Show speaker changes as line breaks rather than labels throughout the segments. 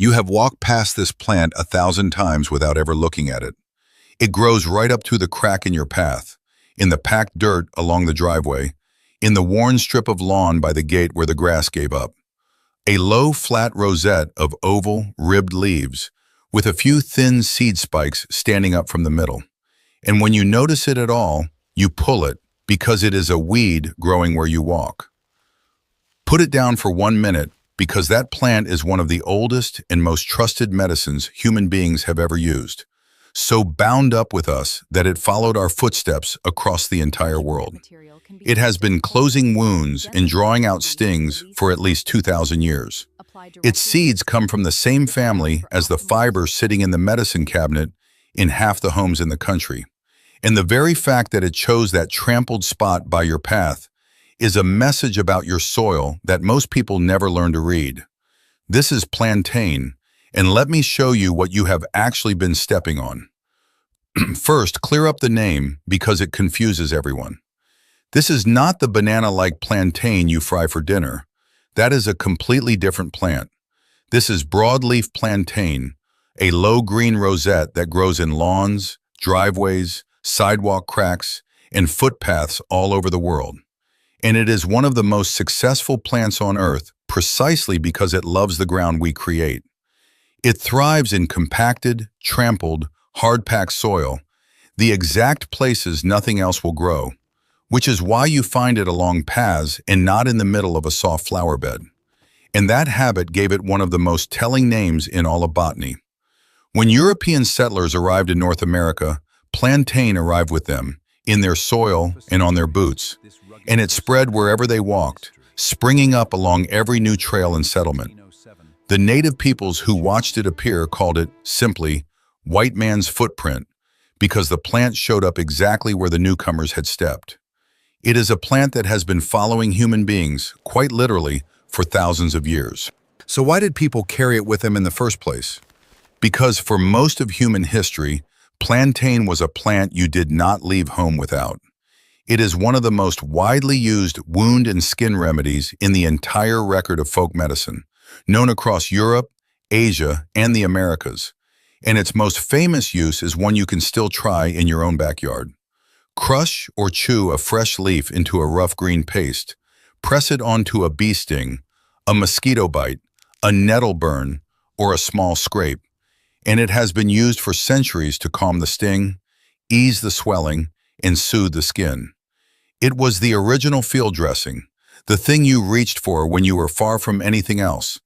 You have walked past this plant 1,000 times without ever looking at it. It grows right up to the crack in your path, in the packed dirt along the driveway, in the worn strip of lawn by the gate where the grass gave up. A low, flat rosette of oval, ribbed leaves, with a few thin seed spikes standing up from the middle. And when you notice it at all, you pull it because it is a weed growing where you walk. Put it down for 1 minute because that plant is one of the oldest and most trusted medicines human beings have ever used, so bound up with us that it followed our footsteps across the entire world. It has been closing wounds and drawing out stings for at least 2,000 years. Its seeds come from the same family as the fibers sitting in the medicine cabinet in half the homes in the country. And the very fact that it chose that trampled spot by your path is a message about your soil that most people never learn to read. This is plantain, and let me show you what you have actually been stepping on. First, clear up the name because it confuses everyone. This is not the banana-like plantain you fry for dinner. That is a completely different plant. This is broadleaf plantain, a low green rosette that grows in lawns, driveways, sidewalk cracks, and footpaths all over the world. And it is one of the most successful plants on earth precisely because it loves the ground we create. It thrives in compacted, trampled, hard-packed soil, the exact places nothing else will grow, which is why you find it along paths and not in the middle of a soft flower bed. And that habit gave it one of the most telling names in all of botany. When European settlers arrived in North America, plantain arrived with them, in their soil and on their boots, and it spread wherever they walked, springing up along every new trail and settlement. The native peoples who watched it appear called it, simply, white man's footprint, because the plant showed up exactly where the newcomers had stepped. It is a plant that has been following human beings, quite literally, for thousands of years. So why did people carry it with them in the first place? Because for most of human history, plantain was a plant you did not leave home without. It is one of the most widely used wound and skin remedies in the entire record of folk medicine, known across Europe, Asia, and the Americas. And its most famous use is one you can still try in your own backyard. Crush or chew a fresh leaf into a rough green paste. Press it onto a bee sting, a mosquito bite, a nettle burn, or a small scrape. And it has been used for centuries to calm the sting, ease the swelling, and soothe the skin. It was the original field dressing, the thing you reached for when you were far from anything else,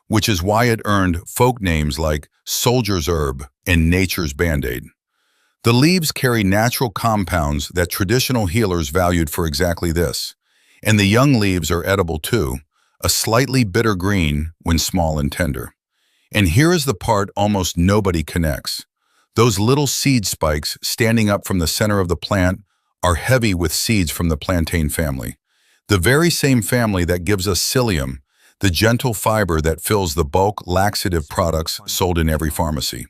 which is why it earned folk names like soldier's herb and nature's band-aid. The leaves carry natural compounds that traditional healers valued for exactly this, and the young leaves are edible too, a slightly bitter green when small and tender. And here is the part almost nobody connects. Those little seed spikes standing up from the center of the plant are heavy with seeds from the plantain family, the very same family that gives us psyllium, the gentle fiber that fills the bulk laxative products sold in every pharmacy.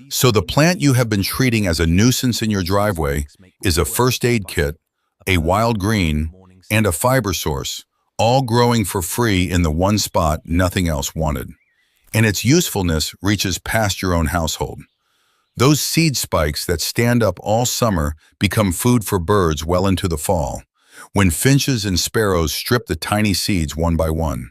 So the plant you have been treating as a nuisance in your driveway is a first aid kit, a wild green, and a fiber source, all growing for free in the one spot nothing else wanted. And its usefulness reaches past your own household. Those seed spikes that stand up all summer become food for birds well into the fall, when finches and sparrows strip the tiny seeds one by one.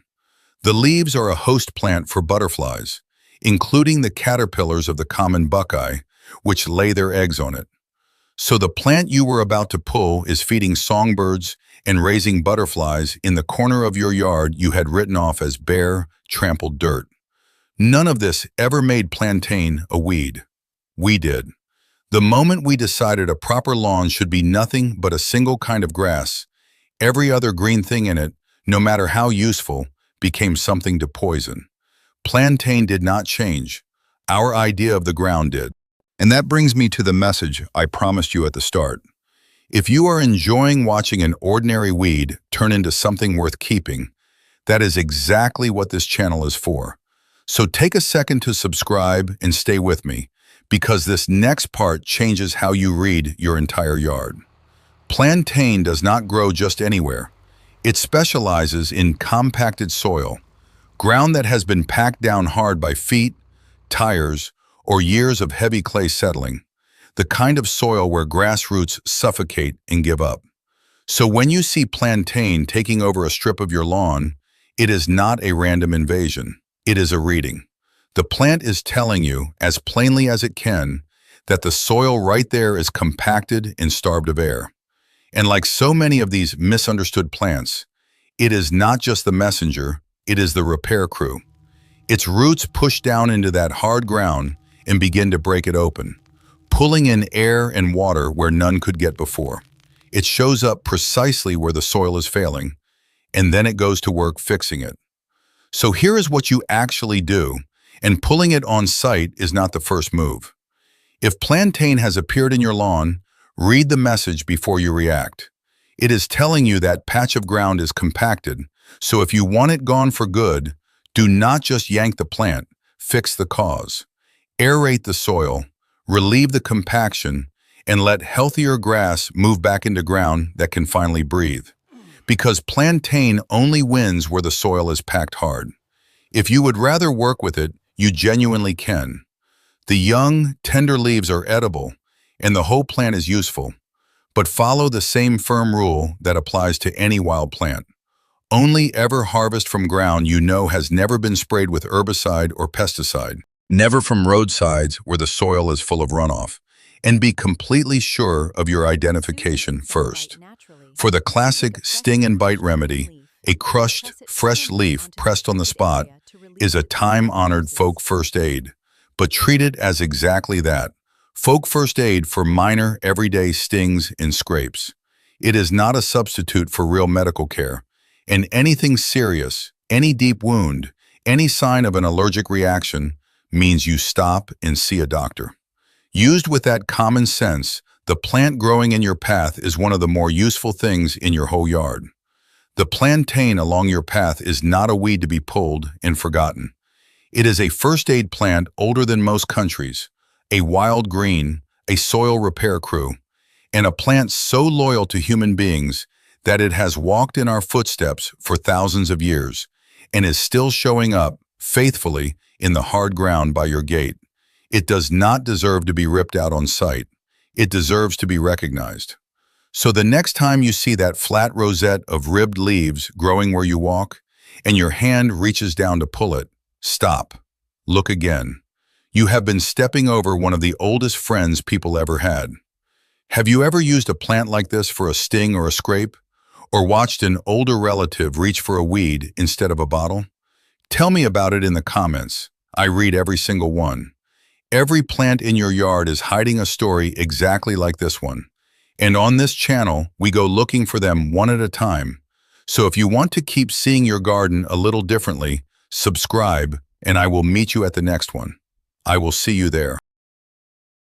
The leaves are a host plant for butterflies, including the caterpillars of the common buckeye, which lay their eggs on it. So the plant you were about to pull is feeding songbirds and raising butterflies in the corner of your yard you had written off as bare, trampled dirt. None of this ever made plantain a weed. We did. The moment we decided a proper lawn should be nothing but a single kind of grass, every other green thing in it, no matter how useful, became something to poison. Plantain did not change. Our idea of the ground did. And that brings me to the message I promised you at the start. If you are enjoying watching an ordinary weed turn into something worth keeping, that is exactly what this channel is for. So take a second to subscribe and stay with me, because this next part changes how you read your entire yard. Plantain does not grow just anywhere. It specializes in compacted soil, Ground that has been packed down hard by feet, tires, or years of heavy clay settling. The kind of soil where grass roots suffocate and give up. So when you see plantain taking over a strip of your lawn, it is not a random invasion. It is a reading. The plant is telling you, as plainly as it can, that the soil right there is compacted and starved of air. And like so many of these misunderstood plants, it is not just the messenger, it is the repair crew. Its roots push down into that hard ground and begin to break it open, pulling in air and water where none could get before. It shows up precisely where the soil is failing, and then it goes to work fixing it. So here is what you actually do, and pulling it on site is not the first move. If plantain has appeared in your lawn, read the message before you react. It is telling you that patch of ground is compacted, so if you want it gone for good, do not just yank the plant, fix the cause. Aerate the soil, relieve the compaction, and let healthier grass move back into ground that can finally breathe. Because plantain only wins where the soil is packed hard. If you would rather work with it, you genuinely can. The young, tender leaves are edible, and the whole plant is useful. But follow the same firm rule that applies to any wild plant. Only ever harvest from ground you know has never been sprayed with herbicide or pesticide. Never from roadsides where the soil is full of runoff. And be completely sure of your identification first. For the classic sting and bite remedy, a crushed, fresh leaf pressed on the spot is a time-honored folk first aid. But treat it as exactly that. Folk first aid for minor, everyday stings and scrapes. It is not a substitute for real medical care. And anything serious, any deep wound, any sign of an allergic reaction means you stop and see a doctor. Used with that common sense, the plant growing in your path is one of the more useful things in your whole yard. The plantain along your path is not a weed to be pulled and forgotten. It is a first aid plant older than most countries, a wild green, a soil repair crew, and a plant so loyal to human beings that it has walked in our footsteps for thousands of years and is still showing up faithfully in the hard ground by your gate. It does not deserve to be ripped out on sight. It deserves to be recognized. So the next time you see that flat rosette of ribbed leaves growing where you walk, and your hand reaches down to pull it, stop. Look again. You have been stepping over one of the oldest friends people ever had. Have you ever used a plant like this for a sting or a scrape? Or watched an older relative reach for a weed instead of a bottle? Tell me about it in the comments. I read every single one. Every plant in your yard is hiding a story exactly like this one. And on this channel, we go looking for them one at a time. So if you want to keep seeing your garden a little differently, subscribe, and I will meet you at the next one. I will see you there.